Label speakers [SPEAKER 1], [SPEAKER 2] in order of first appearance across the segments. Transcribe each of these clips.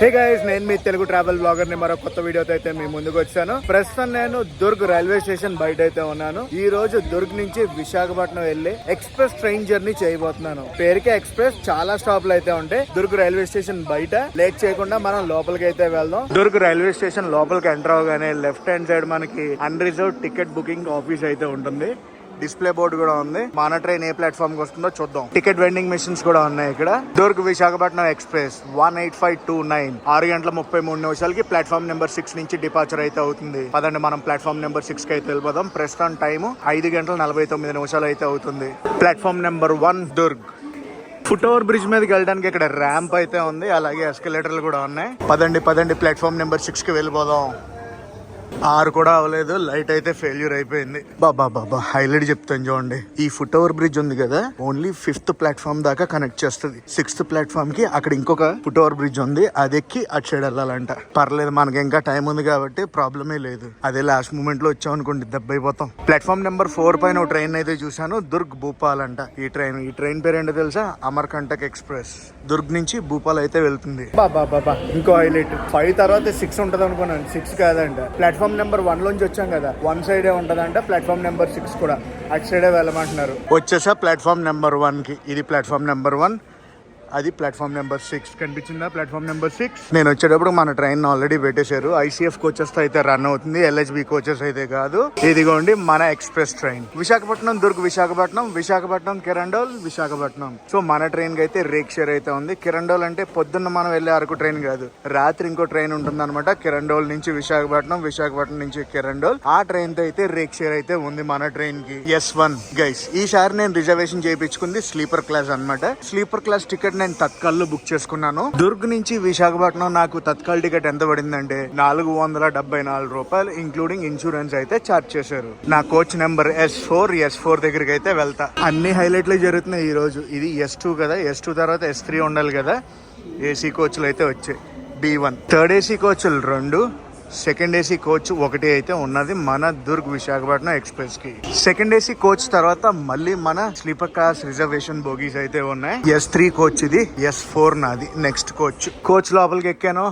[SPEAKER 1] Hey guys, నేను మీ Telugu travel blogger ని మరో కొత్త వీడియోతో అయితే మీ ముందుకు వచ్చాను. ప్రస్తుతం నేను దుర్గ్ రైల్వే స్టేషన్ బయట అయితే ఉన్నాను. ఈ రోజు దుర్గ్ నుంచి విశాఖపట్నం వెళ్లి ఎక్స్ప్రెస్ ట్రైన్ జర్నీ చేయబోతున్నాను. పేరుకే ఎక్స్ప్రెస్, చాలా స్టాప్లు అయితే ఉంటాయి దుర్గ్ రైల్వే స్టేషన్ బయట. లేట్ చేయకుండా మనం లోపలికి అయితే వెళ్దాం. దుర్గ్ రైల్వే స్టేషన్ లోపలికి ఎంటర్ అవగానే లెఫ్ట్ హ్యాండ్ సైడ్ మనకి అన్రిజర్వ్డ్ టికెట్ బుకింగ్ ఆఫీస్ అయితే ఉంటుంది. డిస్ప్లే బోర్డు కూడా ఉంది. మన ట్రైన్ ఏ ప్లాట్ఫామ్ కి వస్తుందో చూద్దాం. టికెట్ వెండింగ్ మెషిన్స్ కూడా ఉన్నాయి ఇక్కడ. Durg Visakhapatnam express 18529 6:33 platform number 6 నుంచి డిపార్చర్ అయితే అవుతుంది. పదండి మనం ప్లాట్ఫామ్ నెంబర్ 6 కి అయితే వెళ్ళిపోదాం. ప్రస్తుతం టైం 5:49 అయితే అవుతుంది. Platform number 1 Durg. Foot over bridge మీదకి వెళ్ళడానికి ఇక్కడ ర్యాంప్ అయితే ఉంది, అలాగే ఎస్కలేటర్లు కూడా ఉన్నాయి. పదండి ప్లాట్ఫామ్ నెంబర్ 6 కి వెళ్ళిపోదాం. 6 కూడా అవ్వలేదు, లైట్ అయితే ఫెయిల్యూర్ అయిపోయింది. బాబా హైలైట్ చెప్తాను చూడండి. ఈ ఫుట్ ఓవర్ బ్రిడ్జ్ ఉంది కదా, ఓన్లీ 5th ప్లాట్ఫామ్ దాకా కనెక్ట్ చేస్తుంది. 6th ప్లాట్ఫామ్ కి అక్కడ ఇంకొక ఫుట్ ఓవర్ బ్రిడ్జ్ ఉంది, అది ఎక్కి అటు సైడ్ వెళ్ళాలంట. పర్లేదు, మనకి ఇంకా టైం ఉంది కాబట్టి ప్రాబ్లమే లేదు. అదే లాస్ట్ మూమెంట్ లో వచ్చాం అనుకోండి, దెబ్బ అయిపోతాం. ప్లాట్ఫామ్ నెంబర్ 4 పైన ట్రైన్ అయితే చూసాను, దుర్గ్ భూపాల్ అంట. ఈ ట్రైన్ పేరు ఏంటో తెలుసా? అమర్కంటక్ ఎక్స్ప్రెస్. దుర్గ్ నుంచి భూపాల్ అయితే వెళ్తుంది. బాబా ఇంకో హైలైట్, 5 తర్వాత 6 ఉంటది అనుకున్నాను, 6 కాదంట. ప్లాట్ఫామ్ నెంబర్ 1 లోంచి వచ్చాం కదా, 1 సైడే ఉంటదంట. ప్లాట్ఫామ్ నెంబర్ 6 కూడా అటు సైడే వెళ్ళమంటున్నారు. వచ్చేసా ప్లాట్ఫామ్ నెంబర్ 1 కి. ఇది ప్లాట్ఫామ్ నెంబర్ 1, అది ప్లాట్ఫామ్ నెంబర్ 6. కనిపించిందా ప్లాట్ఫామ్ నెంబర్ 6? నేను వచ్చేటప్పుడు మన ట్రైన్ ఆల్రెడీ పెట్టేశారు. ఐసీఎఫ్ కోచెస్ తో అయితే రన్ అవుతుంది, ఎల్హెచ్బి కోచెస్ అయితే కాదు. ఇదిగోండి మన express train. Visakhapatnam Durg, Visakhapatnam Kirandul, Visakhapatnam. So మన ట్రైన్ కి అయితే రేక్ షేర్ అయితే ఉంది. కిరండోల్ అంటే పొద్దున్న మనం వెళ్ళే అరకు ట్రైన్ కాదు, రాత్రి ఇంకో ట్రైన్ ఉంటుంది అనమాట. కిరండోల్ నుంచి విశాఖపట్నం నుంచి కిరండోల్. ఆ ట్రైన్ తో అయితే రేక్ షేర్ అయితే ఉంది మన ట్రైన్ కి. S1 గైస్, ఈసారి నేను రిజర్వేషన్ చేయించుకుంది స్లీపర్ క్లాస్ అనమాట. స్లీపర్ క్లాస్ టికెట్ నేను తత్కాల్ లో బుక్ చేసుకున్నాను. దుర్గ్ నుంచి విశాఖపట్నం నాకు తత్కాల్ టికెట్ ఎంత పడిందంటే 474 రూపాయలు, ఇంక్లూడింగ్ ఇన్సూరెన్స్ అయితే ఛార్జ్ చేశారు. నా కోచ్ నెంబర్ S4 దగ్గరికి అయితే వెళ్తా. అన్ని హైలైట్లు జరుగుతున్నాయి ఈ రోజు. ఇది S2 కదా, S2 తర్వాత S3 ఉండాలి కదా. ఏసీ కోచ్లు అయితే వచ్చాయి. B1 థర్డ్ ఏసీ కోచ్లు 2, సెకండ్ ఏసీ కోచ్ 1 అయితే ఉన్నది మన దుర్గ్ విశాఖపట్నం ఎక్స్ప్రెస్ కి. సెకండ్ ఏసీ కోచ్ తర్వాత మళ్ళీ మన స్లీపర్ క్లాస్ రిజర్వేషన్ బోగీస్ అయితే ఉన్నాయి. S3 కోచ్ ఇది, S4 నాది. నెక్స్ట్ కోచ్ లోపలికి ఎక్కాను,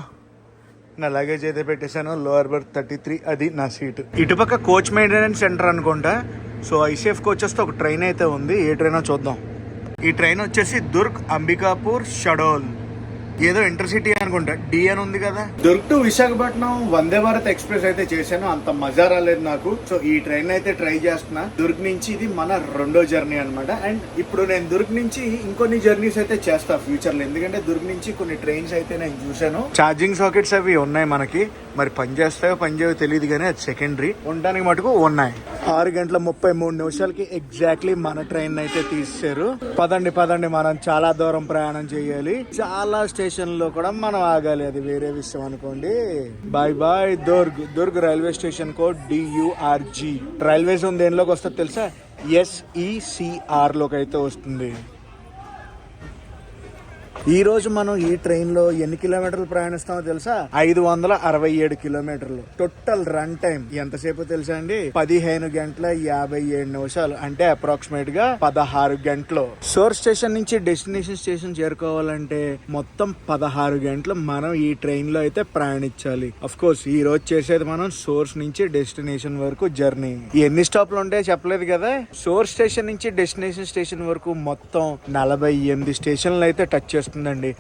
[SPEAKER 1] నా లగేజ్ అయితే పెట్టేశాను. లోవర్ బర్త్ 33, అది నా సీటు. ఇటుపక్క కోచ్ మెయింటెనెన్స్ సెంటర్ అనుకుంటా. సో ఐసీఎఫ్ కోచెస్ తో ఒక ట్రైన్ అయితే ఉంది, ఏ ట్రైనో చూద్దాం. ఈ ట్రైన్ వచ్చేసి దుర్గ్ అంబికాపూర్ షడోల్, ఏదో ఇంటర్సిటీ అనుకుంటా. డిఎన్ ఉంది కదా. దుర్గ్ టు విశాఖపట్నం వందే భారత్ ఎక్స్ప్రెస్ అయితే చేశాను, అంత మజా రాలేదు నాకు. సో ఈ ట్రైన్ అయితే ట్రై చేస్తున్నా. దుర్గ్ నుంచి ఇది మన 2వ జర్నీ అనమాట. అండ్ ఇప్పుడు నేను దుర్గ్ నుంచి ఇంకొన్ని జర్నీస్ అయితే చేస్తా ఫ్యూచర్ లో, ఎందుకంటే దుర్గ్ నుంచి కొన్ని ట్రైన్స్ అయితే నేను చూసాను. ఛార్జింగ్ సాకెట్స్ అవి ఉన్నాయి మనకి, మరి పని చేస్తాయో పని చేయో తెలియదు కానీ అది సెకండరీ. ఉండడానికి మటుకు ఉన్నాయి. 6:33 ఎగ్జాక్ట్లీ మన ట్రైన్ అయితే తీసారు. పదండి మనం చాలా దూరం ప్రయాణం చేయాలి. చాలా స్టేషన్ లో కూడా మనం ఆగాలి, అది వేరే విషయం అనుకోండి. బాయ్ Durg railway station code DURG. Railway zone దేనిలోకి వస్తుంది తెలుసా? SECR లోకి అయితే వస్తుంది. ఈ రోజు మనం ఈ ట్రైన్ లో ఎన్ని కిలోమీటర్లు ప్రయాణిస్తామో తెలుసా? 567 కిలోమీటర్లు. టోటల్ రన్ టైం ఎంతసేపు తెలుసా అండి? 15:57 అంటే అప్రాక్సిమేట్ గా 16 గంటలు. సోర్స్ స్టేషన్ నుంచి డెస్టినేషన్ స్టేషన్ చేరుకోవాలంటే మొత్తం 16 గంటలు మనం ఈ ట్రైన్ లో అయితే ప్రయాణించాలి. అఫ్ కోర్స్ ఈ రోజు చేసేది మనం సోర్స్ నుంచి డెస్టినేషన్ వరకు జర్నీ. ఎన్ని స్టాప్లు ఉంటాయో చెప్పలేదు కదా. సోర్స్ స్టేషన్ నుంచి డెస్టినేషన్ స్టేషన్ వరకు మొత్తం 48 స్టేషన్లు అయితే టచ్ చేస్తుంది.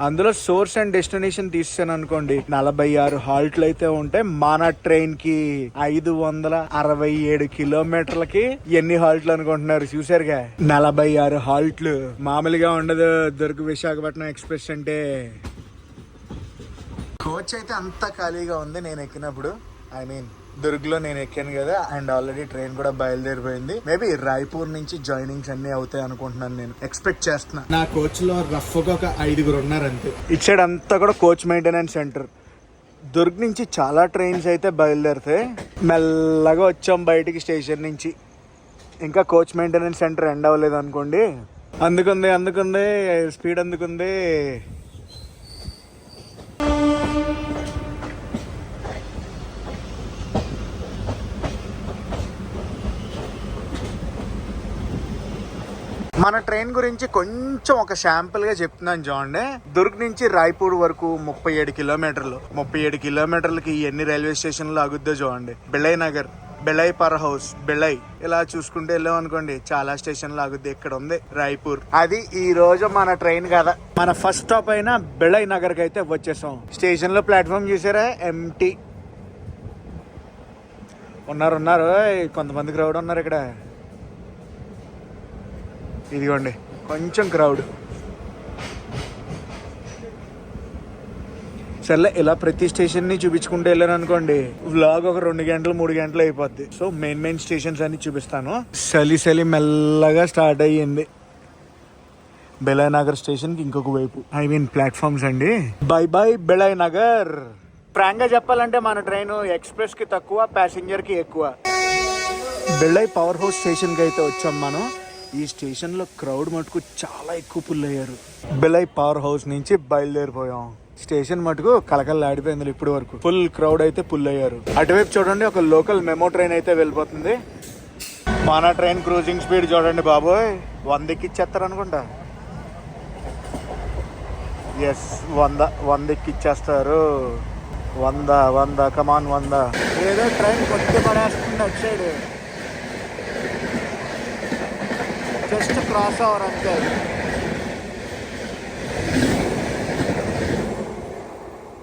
[SPEAKER 1] అందులో సోర్స్ అండ్ డెస్టినేషన్ తీసాను అనుకోండి, 46 హాల్ట్లు అయితే ఉంటాయి. మన ట్రైన్ కి 567 కిలోమీటర్లకి ఎన్ని హాల్ట్లు అనుకుంటున్నారు? చూసారుగా, 46 హాల్ట్లు. మామూలుగా ఉండదు దుర్గ్ విశాఖపట్నం ఎక్స్ప్రెస్ అంటే. కోచ్ అయితే అంతా ఖాళీగా ఉంది నేను ఎక్కినప్పుడు. దుర్గ్ లో నేను ఎక్కాను కదా, అండ్ ఆల్రెడీ ట్రైన్ కూడా బయలుదేరిపోయింది. మేబీ రాయ్పూర్ నుంచి జాయినింగ్స్ అన్ని అవుతాయి అనుకుంటున్నాను, నేను ఎక్స్పెక్ట్ చేస్తున్నా. నా కోచ్ లో రఫ్ గా ఒక 5 ఉన్నారు అంతే. ఇటు సైడ్ అంతా కూడా కోచ్ మెయింటెనెన్స్ సెంటర్. దుర్గ్ నుంచి చాలా ట్రైన్స్ అయితే బయలుదేరుతాయి. మెల్లగా వచ్చాం బయటికి స్టేషన్ నుంచి. ఇంకా కోచ్ మెయింటెనెన్స్ సెంటర్ ఎండ్ అవ్వలేదు అనుకోండి. అందుకుంది స్పీడ్ అందుకుంది. మన ట్రైన్ గురించి కొంచెం ఒక శాంపుల్ గా చెప్తున్నాను చూడండి. దుర్గ్ నుంచి రాయ్పూర్ వరకు 37 కిలోమీటర్లు. 37 కిలోమీటర్లకి ఎన్ని రైల్వే స్టేషన్లు ఆగుద్దో చూడండి. బిలయ్ నగర్, బిలయ్ పర్ హౌస్, బిలయ్ ఇలా చూసుకుంటే వెళ్ళాం అనుకోండి చాలా స్టేషన్లు ఆగుద్ది. ఇక్కడ ఉంది రాయ్పూర్. అది ఈ రోజు మన ట్రైన్ కదా. మన ఫస్ట్ స్టాప్ అయిన బిలయ్ నగర్ కి అయితే వచ్చేసాం. స్టేషన్ లో ప్లాట్ఫామ్ చూసారా, ఎంటీ. ఉన్నారు కొంతమంది క్రౌడ్ ఉన్నారు ఇక్కడ. ఇదిగోండి కొంచెం క్రౌడ్. సర్లే ఇలా ప్రతి స్టేషన్ ని చూపించుకుంటూ వెళ్ళాను అనుకోండి వ్లాగ్ ఒక 2 గంటలు 3 గంటలు అయిపోద్ది. సో మెయిన్ స్టేషన్స్ అన్ని చూపిస్తాను. చలి మెల్లగా స్టార్ట్ అయ్యింది. బిలయ్ నగర్ స్టేషన్ కి ఇంకొక వైపు, ఐ మీన్ ప్లాట్ఫామ్స్ అండి. బై బిలయ్ నగర్. ఫ్రాంక్ గా చెప్పాలంటే మన ట్రైన్ ఎక్స్ప్రెస్ కి తక్కువ, ప్యాసింజర్ కి ఎక్కువ. బిలయ్ పవర్ హౌస్ స్టేషన్ కి అయితే వచ్చాం మనం. ఈ స్టేషన్ లో క్రౌడ్ మటుకు చాలా ఎక్కువ పుల్ అయ్యారు. బిలయ్ పవర్ హౌస్ నుంచి బయలుదేరిపోయాం. స్టేషన్ మటుకు కలకల్లాడిపోయింది ఇప్పటి వరకు. ఫుల్ క్రౌడ్ అయితే పుల్ అయ్యారు. అటువైపు చూడండి ఒక లోకల్ మెమో ట్రైన్ అయితే వెళ్ళిపోతుంది. మన ట్రైన్ క్రూజింగ్ స్పీడ్ చూడండి బాబోయ్, 100 ఎక్కిచ్చేస్తారు అనుకుంటా. ఎస్ 100 ఎక్కిచ్చేస్తారు. 100 కమాన్ 100. ఏదో ట్రైన్ కొట్టి పడేస్తుంది అటు సైడ్. జస్ట్ క్రాస్ అవర్ అంతే.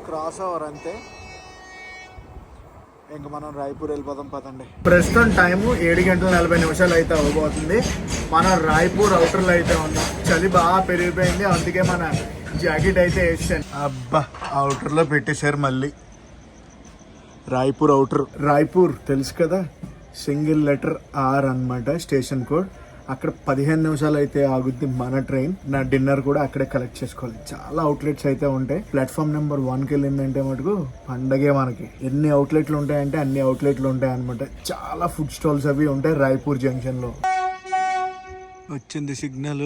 [SPEAKER 1] క్రాస్ అవర్ అంతే. ఇంక మనం రాయ్పూర్ వెళ్ళిపోదాం పదండి. ప్రస్తుతం టైము 7:40 అయితే అవ్వబోతుంది. మనం రాయ్పూర్ అవుటర్లో అయితే ఉన్నాం. చలి బాగా పెరిగిపోయింది, అందుకే మన జాకెట్ అయితే వేసాను. అబ్బా అవుటర్లో పెట్టేశారు మళ్ళీ. రాయ్పూర్ అవుటర్. రాయ్పూర్ తెలుసు కదా, సింగిల్ లెటర్ ఆర్ అన్నమాట స్టేషన్ కోడ్. అక్కడ 15 నిమిషాలు అయితే ఆగుద్ది మన ట్రైన్. నా డిన్నర్ కూడా అక్కడే కలెక్ట్ చేసుకోవాలి. చాలా అవుట్లెట్స్ అయితే ఉంటాయి. ప్లాట్ఫామ్ నెంబర్ 1కి వెళ్ళిందంటే మటుకు పండగే మనకి. ఎన్ని అవుట్లెట్లు ఉంటాయంటే అన్ని అవుట్లెట్లు ఉంటాయి అనమాట. చాలా ఫుడ్ స్టాల్స్ అవి ఉంటాయి రాయ్పూర్ జంక్షన్ లో. వచ్చింది సిగ్నల్,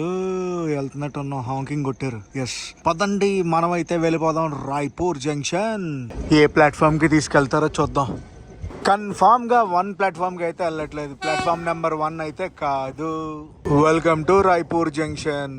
[SPEAKER 1] వెళ్తున్నట్టు ఉన్నాం. హాంకింగ్ కొట్టారు. ఎస్ పదండి మనం అయితే వెళ్ళిపోదాం రాయ్పూర్ జంక్షన్. ఏ ప్లాట్ఫామ్ కి తీసుకెళ్తారో చూద్దాం. కన్ఫామ్ గా 1 ప్లాట్ఫామ్ కి అయితే వెళ్ళట్లేదు. ప్లాట్ఫామ్ నెంబర్ 1 అయితే కాదు. Welcome to Raipur junction.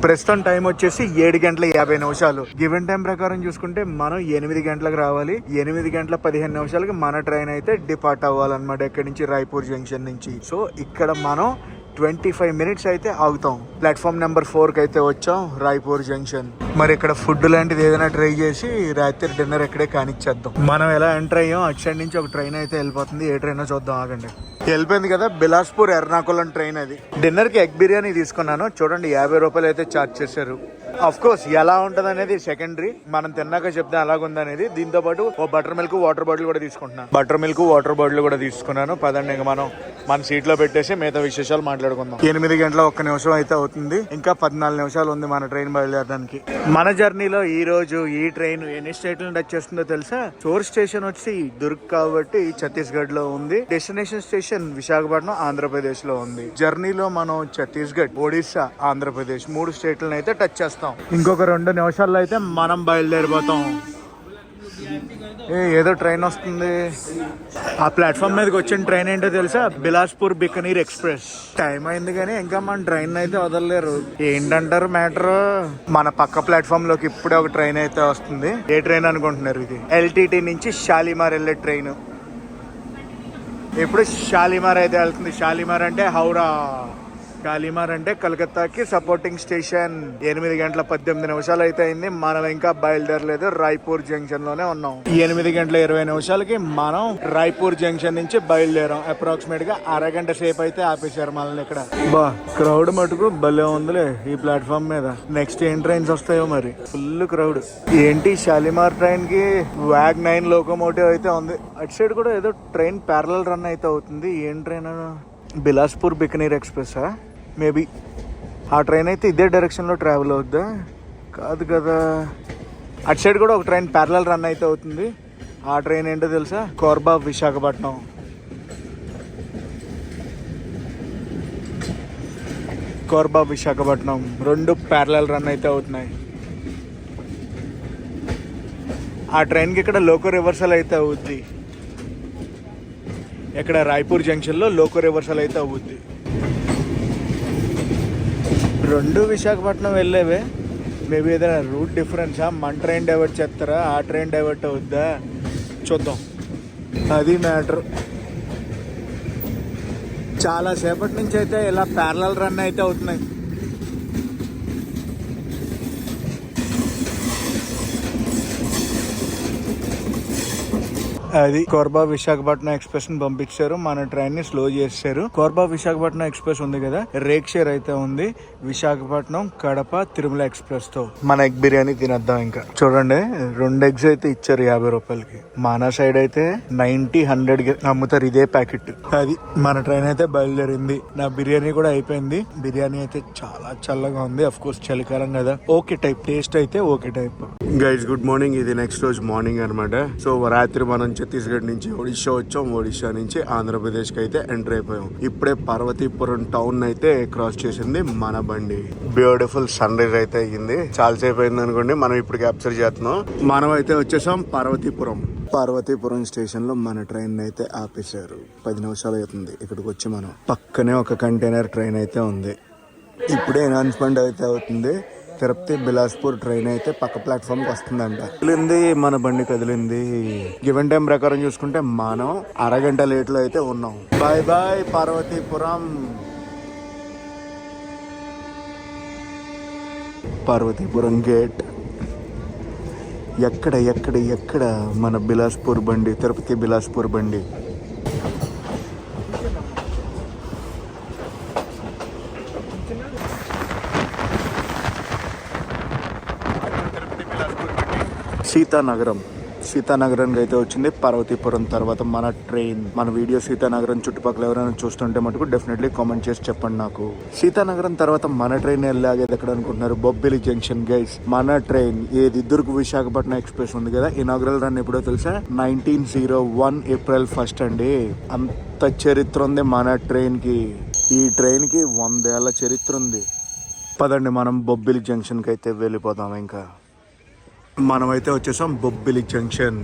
[SPEAKER 1] ప్రస్తుతం టైం వచ్చేసి 7:50. గివెన్ టైం ప్రకారం చూసుకుంటే మనం 8 గంటలకు రావాలి. 8:15 మన ట్రైన్ అయితే డిపార్ట్ అవ్వాలన్నమాట ఇక్కడి నుంచి, రాయ్పూర్ జంక్షన్ నుంచి. సో ఇక్కడ మనం 25 మినిట్స్ అయితే ఆగుతాం. ప్లాట్ఫామ్ నెంబర్ 4కి అయితే వచ్చాం రాయ్పూర్ జంక్షన్. మరి ఇక్కడ ఫుడ్ లాంటిది ఏదైనా ట్రై చేసి రాత్రి డిన్నర్ ఇక్కడే కానిచ్చేద్దాం. మనం ఎలా ఎంటర్ అయ్యాం, అటు సైడ్ నుంచి ఒక ట్రైన్ అయితే వెళ్ళిపోతుంది. ఏ ట్రైన్ చూద్దాం ఆగండి. వెళ్ళిపోయింది కదా, బిలాస్పూర్ ఎర్నాకుళం ట్రైన్ అది. డిన్నర్ కి ఎగ్ బిర్యానీ తీసుకున్నాను. చూడండి 50 రూపాయలు అయితే ఛార్జ్ చేశారు. అఫ్ కోర్స్ ఎలా ఉంటది అనేది సెకండరీ, మనం తిన్నాక చెప్తే అలాగుంది అనేది. దీంతో పాటు ఓ బటర్ మిల్క్ వాటర్ బాటిల్ కూడా తీసుకుంటున్నాను. బటర్ మిల్క్ వాటర్ బాటిల్ కూడా తీసుకున్నాను. పదండి ఇంక మనం మన సీట్ లో పెట్టేసి మిగతా విశేషాలు మాట్లాడుకుందాం. 8:01 అయితే అవుతుంది. ఇంకా 14 నిమిషాలు ఉంది మన ట్రైన్ బయలుదేరడానికి. మన జర్నీలో ఈ రోజు ఈ ట్రైన్ ఎన్ని స్టేట్లను టచ్ చేస్తుందో తెలుసా? సోర్స్ స్టేషన్ వచ్చి దుర్గ్ కాబట్టి ఛత్తీస్గఢ్ లో ఉంది. డెస్టినేషన్ స్టేషన్ విశాఖపట్నం ఆంధ్రప్రదేశ్ లో ఉంది. జర్నీలో మనం ఛత్తీస్గఢ్, ఒడిశా, ఆంధ్రప్రదేశ్ 3 స్టేట్లను అయితే టచ్ చేస్తాం. ఇంకొక 2 నిమిషాల్లో అయితే మనం బయలుదేరిపోతాం. ఏదో ట్రైన్ వస్తుంది. ఆ ప్లాట్ఫామ్ మీదకి వచ్చిన ట్రైన్ ఏంటో తెలుసా? బిలాస్పూర్ బికనీర్ ఎక్స్ప్రెస్. టైం అయింది కానీ ఇంకా మన ట్రైన్ అయితే వదలలేరు. ఏంటంటారు మ్యాటర్? మన పక్క ప్లాట్ఫామ్ లోకి ఇప్పుడే ఒక ట్రైన్ అయితే వస్తుంది. ఏ ట్రైన్ అనుకుంటున్నారు? ఇది ఎల్టీటీ నుంచి షాలిమార్ వెళ్ళే ట్రైన్. ఇప్పుడు షాలిమార్ అయితే వెళ్తుంది. షాలిమార్ అంటే హౌరా, షాలిమార్ అంటే కలకత్తాకి సపోర్టింగ్ స్టేషన్. 8:18 అయితే అయింది. మనం ఇంకా బయలుదేరలేదు. రాయ్పూర్ జంక్షన్ లోనే ఉన్నాం. 8:20 మనం రాయ్పూర్ జంక్షన్ నుంచి బయలుదేరాం. అప్రాక్సిమేట్ గా అరగంట సేపు అయితే ఆపేశారు మనల్ని ఇక్కడ. బా క్రౌడ్ మటుకు భలే ఉందిలే ఈ ప్లాట్ఫామ్ మీద. నెక్స్ట్ ఏం ట్రైన్స్ వస్తాయో మరి. Full crowd. ఏంటి షాలిమార్ ట్రైన్ కి WAG-9 లోకోమోటివ్ అయితే ఉంది. అటు సైడ్ కూడా ఏదో ట్రైన్ ప్యారలల్ రన్ అయితే అవుతుంది. ఏం train? Bilaspur Bikaner express maybe. ఆ ట్రైన్ అయితే ఇదే డైరెక్షన్లో ట్రావెల్ అవుద్దా? కాదు కదా. అటు సైడ్ కూడా ఒక ట్రైన్ ప్యారలల్ రన్ అయితే అవుతుంది. ఆ ట్రైన్ ఏంటో తెలుసా? కోర్బా విశాఖపట్నం. కోర్బా విశాఖపట్నం 2 ప్యారలల్ రన్ అయితే అవుతున్నాయి. ఆ ట్రైన్కి ఇక్కడ లోకో రివర్సల్ అయితే అవుద్ది. ఇక్కడ రాయ్పూర్ జంక్షన్లో లోకో రివర్సల్ అయితే అవుద్ది. రెండు విశాఖపట్నం వెళ్ళేవే. మేబీ ఏదైనా రూట్ డిఫరెన్సా, మన ట్రైన్ డైవర్ట్ చేస్తారా, ఆ ట్రైన్ డైవర్ట్ అవుద్దా చూద్దాం. అది మ్యాటర్. చాలా సేపటి నుంచి అయితే ఇలా ప్యారలల్ రన్ అయితే అవుతున్నాయి. అది కోర్బా విశాఖపట్నం ఎక్స్ప్రెస్ ని పంపించారు, మన ట్రైన్ ని స్లో చేశారు. కోర్బా విశాఖపట్నం ఎక్స్ప్రెస్ ఉంది కదా, రేక్ షేర్ అయితే ఉంది విశాఖపట్నం కడప తిరుమల ఎక్స్ప్రెస్ తో. మన ఎగ్ బిర్యానీ తినేద్దాం. ఇంకా చూడండి, 2 ఎగ్స్ అయితే ఇచ్చారు 50 రూపాయలకి. మన సైడ్ అయితే 90-100 అమ్ముతారు ఇదే ప్యాకెట్. అది మన ట్రైన్ అయితే బయలుదేరింది. నా బిర్యానీ కూడా అయిపోయింది. బిర్యానీ అయితే చాలా చల్లగా ఉంది, అఫ్ కోర్స్ చలికాలం కదా. ఓకే టైప్ టేస్ట్ అయితే okay type. Guys good morning. ఇది నెక్స్ట్ రోజు మార్నింగ్ అనమాట. సో రాత్రి మనం ఛత్తీస్గఢ్ నుంచి ఒడిషా వచ్చాం, ఒడిషా నుంచి ఆంధ్రప్రదేశ్ కి అయితే ఎంటర్ అయిపోయాం. ఇప్పుడే పార్వతీపురం టౌన్ అయితే క్రాస్ చేసింది మన బండి. బ్యూటిఫుల్ సన్ రైజ్ అయితే అయ్యింది. చాలా సేపు అయింది అనుకోండి, మనం ఇప్పుడు క్యాప్చర్ చేస్తున్నాం. మనం అయితే వచ్చేసాం పార్వతీపురం స్టేషన్ లో మన ట్రైన్ అయితే ఆపేశారు. 10 నిమిషాలు అవుతుంది ఇక్కడికి వచ్చి. మనం పక్కనే ఒక కంటైనర్ ట్రైన్ అయితే ఉంది. ఇప్పుడే అనౌన్స్మెంట్ అయితే అవుతుంది. తిరుపతి బిలాస్పూర్ ట్రైన్ అయితే పక్క ప్లాట్ఫామ్ కి వస్తుందంట. కదిలింది మన బండి, కదిలింది. గివెన్ టైం ప్రకారం చూసుకుంటే మనం అరగంట లేట్ లో అయితే ఉన్నాం. Bye bye Parvathipuram gate. ఎక్కడ మన బిలాస్పూర్ బండి, తిరుపతి బిలాస్పూర్ బండి. సీతానగరానికి అయితే వచ్చింది. పార్వతీపురం తర్వాత మన ట్రైన్. మన వీడియో సీతానగరం చుట్టుపక్కల ఎవరైనా చూస్తుంటే మటుకు డెఫినెట్లీ కామెంట్ చేసి చెప్పండి నాకు. సీతానగరం తర్వాత మన ట్రైన్ వెళ్ళాగేది ఎక్కడ అనుకుంటున్నారు? Bobbili junction guys. మన ట్రైన్ ఏది దుర్గ్ విశాఖపట్నం ఎక్స్ప్రెస్ ఉంది కదా, ఇనాగ్రల్ రన్ ఎప్పుడో తెలుసా? 1901 ఏప్రిల్ 1 అండి. అంత చరిత్ర ఉంది మన ట్రైన్ కి. ఈ ట్రైన్ కి 100 ఏళ్ల చరిత్ర ఉంది. పదండి మనం బొబ్బిలి జంక్షన్ కి అయితే వెళ్ళిపోదాం. ఇంకా మనమైతే వచ్చేసాం బొబ్బిలి జంక్షన్.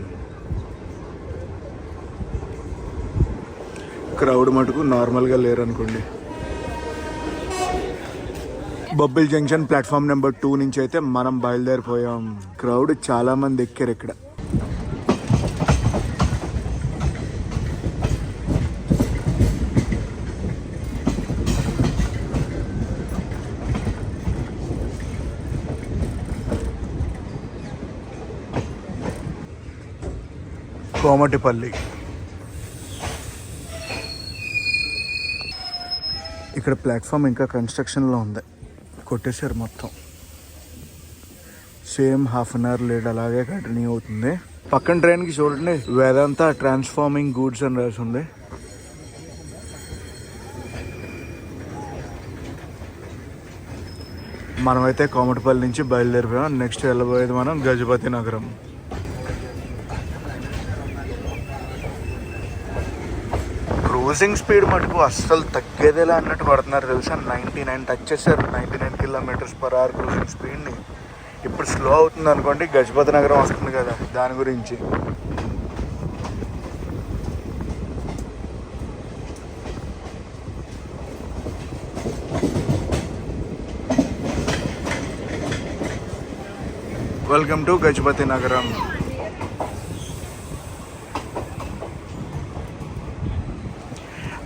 [SPEAKER 1] క్రౌడ్ మటుకు నార్మల్గా లేరు అనుకోండి. బొబ్బిలి జంక్షన్ ప్లాట్ఫామ్ నెంబర్ 2 నుంచి అయితే మనం బయలుదేరిపోయాం. క్రౌడ్ చాలా మంది ఎక్కారు ఇక్కడ. కోమటిపల్లి. ఇక్కడ ప్లాట్ఫామ్ ఇంకా కన్స్ట్రక్షన్లో ఉంది, కొట్టేశారు మొత్తం. Same half an hour late అలాగే కంటిన్యూ అవుతుంది. పక్కన ట్రైన్కి చూడండి, వేదాంత ట్రాన్స్ఫార్మింగ్ గూడ్స్ అని రాసి ఉంది. మనమైతే కోమటిపల్లి నుంచి బయలుదేరిపోయాం. నెక్స్ట్ వెళ్ళబోయేది మనం గజపతి నగరం. క్రూజింగ్ స్పీడ్ మటుకు అస్సలు తగ్గేదేలా అన్నట్టు పడుతున్నారు తెలుసా. 99 టచ్ చేశారు, 99 km/h క్రూజింగ్ స్పీడ్ని. ఇప్పుడు స్లో అవుతుంది అనుకోండి, గజపతి నగరం వస్తుంది కదా దాని గురించి. వెల్కమ్ టు గజపతి నగరం.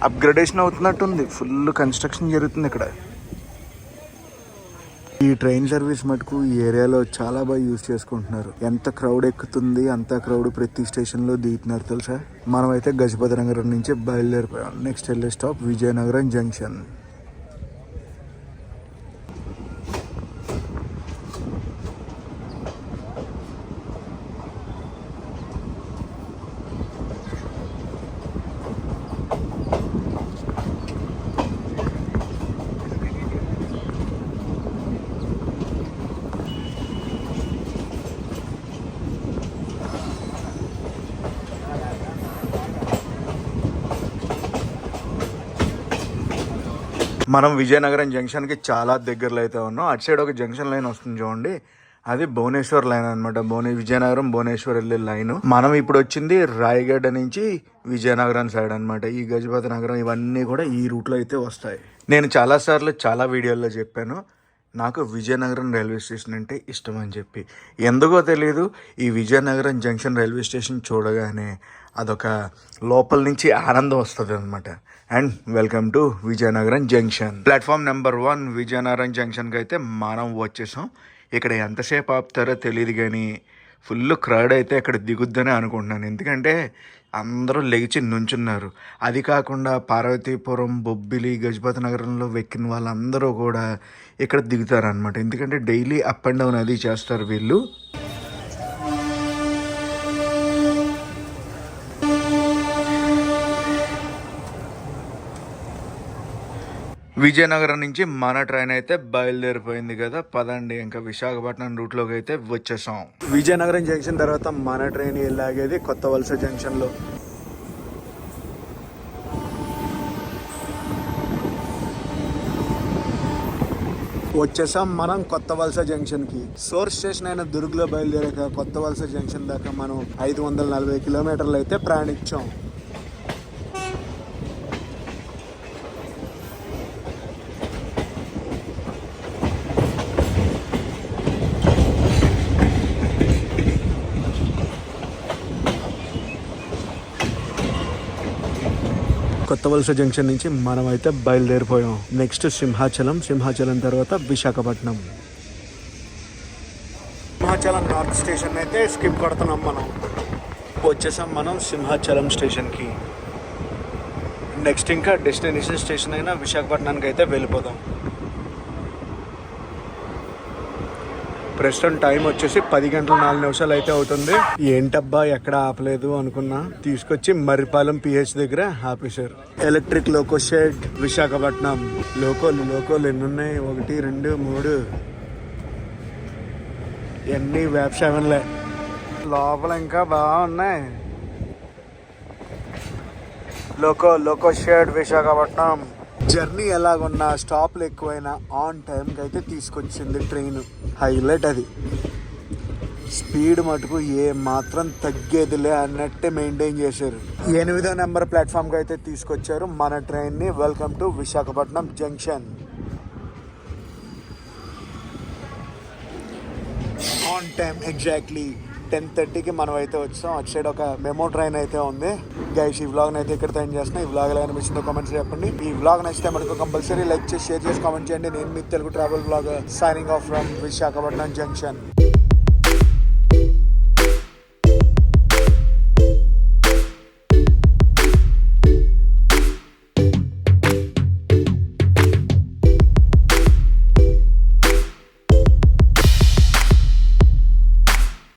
[SPEAKER 1] అప్గ్రేడేషన్ అవుతున్నట్టుంది, ఫుల్ కన్స్ట్రక్షన్ జరుగుతుంది ఇక్కడ. ఈ ట్రైన్ సర్వీస్ మటుకు ఈ ఏరియాలో చాలా బాగా యూజ్ చేసుకుంటున్నారు. ఎంత క్రౌడ్ ఎక్కుతుంది, అంత క్రౌడ్ ప్రతి స్టేషన్లో దిగుతున్నారు తెలుసా. మనమైతే గజపతి నగరం నుంచి బయలుదేరిపోయాం. నెక్స్ట్ వెళ్ళే స్టాప్ విజయనగరం జంక్షన్. మనం విజయనగరం జంక్షన్కి చాలా దగ్గరలో అయితే ఉన్నాం. అటు సైడ్ ఒక జంక్షన్ లైన్ వస్తుంది చూడండి, అది భువనేశ్వర్ లైన్ అనమాట. విజయనగరం భువనేశ్వర్ వెళ్ళే లైన్. మనం ఇప్పుడు వచ్చింది రాయగడ్డ నుంచి విజయనగరం సైడ్ అనమాట. ఈ గజపతి నగరం ఇవన్నీ కూడా ఈ రూట్లో అయితే వస్తాయి. నేను చాలాసార్లు చాలా వీడియోల్లో చెప్పాను, నాకు విజయనగరం రైల్వే స్టేషన్ అంటే ఇష్టం అని చెప్పి ఎందుకో తెలియదు. ఈ విజయనగరం జంక్షన్ రైల్వే స్టేషన్ చూడగానే అదొక లోపల నుంచి ఆనందం వస్తుంది అనమాట. And welcome to Vizianagaram junction. Platform number 1 Vizianagaram జంక్షన్కి అయితే మనం వచ్చేసాం. ఇక్కడ ఎంతసేపు ఆపుతారో తెలియదు కానీ ఫుల్ క్రౌడ్ అయితే ఇక్కడ దిగుద్దని అనుకుంటున్నాను. ఎందుకంటే అందరూ లేచి నుంచున్నారు. అది కాకుండా పార్వతీపురం, బొబ్బిలి, గజపతి నగరంలో వెక్కిన వాళ్ళందరూ కూడా ఇక్కడ దిగుతారనమాట. ఎందుకంటే డైలీ అప్ అండ్ డౌన్ అది చేస్తారు వీళ్ళు. విజయనగరం నుంచి మన ట్రైన్ అయితే బయలుదేరిపోయింది కదా. పదండి ఇంకా విశాఖపట్నం రూట్లోకి అయితే వచ్చేసాం. విజయనగరం జంక్షన్ తర్వాత మన ట్రైన్ వెళ్ళాగేది కొత్త వలస జంక్షన్లో. వచ్చేసాం మనం కొత్త వలస జంక్షన్కి. సోర్స్ స్టేషన్ అయిన దుర్గ్లో బయలుదేరాక కొత్త వలస జంక్షన్ దాకా మనం 540 కిలోమీటర్లు అయితే ప్రయాణించాం. కొత్త వలస జంక్షన్ నుంచి మనం అయితే బయలుదేరిపోయాం. నెక్స్ట్ సింహాచలం తర్వాత విశాఖపట్నం. సింహాచలం నార్త్ స్టేషన్ అయితే స్కిప్ కొడుతున్నాం మనం. వచ్చేసాం మనం సింహాచలం స్టేషన్కి. నెక్స్ట్ ఇంకా డెస్టినేషన్ స్టేషన్ అయినా విశాఖపట్నానికి అయితే వెళ్ళిపోదాం. ప్రస్తుతం టైం వచ్చేసి 10 గంటల 4 నిమిషాలు అయితే అవుతుంది. ఏంటబ్బా ఎక్కడ ఆపలేదు అనుకున్నా, తీసుకొచ్చి మర్రిపాలెం PH దగ్గర ఆపేశారు. Electric loco shed Visakhapatnam. లోకోలు ఎన్ని ఉన్నాయి? 1 2 3 ఎన్ని వ్యాప్ 7లే. లోపల ఇంకా బాగున్నాయి. Loco shed Visakhapatnam. జర్నీ ఎలాగున్నా, స్టాప్లు ఎక్కువైనా ఆన్ టైంకి అయితే తీసుకొచ్చింది ట్రైన్. హైలైట్ అది. స్పీడ్ మటుకు ఏ మాత్రం తగ్గేదిలే అన్నట్టే మెయింటైన్ చేశారు. 8వ నెంబర్ ప్లాట్ఫామ్కి అయితే తీసుకొచ్చారు మన ట్రైన్ని. Welcome to Visakhapatnam junction. On time exactly 10:30కి మనం అయితే వచ్చాం. అటు సైడ్ ఒక మెమో ట్రైన్ అయితే ఉంది. గైస్ ఈ వ్లాగ్ అయితే ఇక్కడ ఎండ్ చేస్తున్నా. ఈ వ్లాగ్ ఎలా అనిపించిందో కామెంట్స్ చెప్పండి. ఈ వ్లాగ్ నచ్చితే మనకు కంపల్సరీ లైక్ చేసి, షేర్ చేసి, కామెంట్ చేయండి. నేను మీ Telugu travel vlog signing off from Visakhapatnam junction.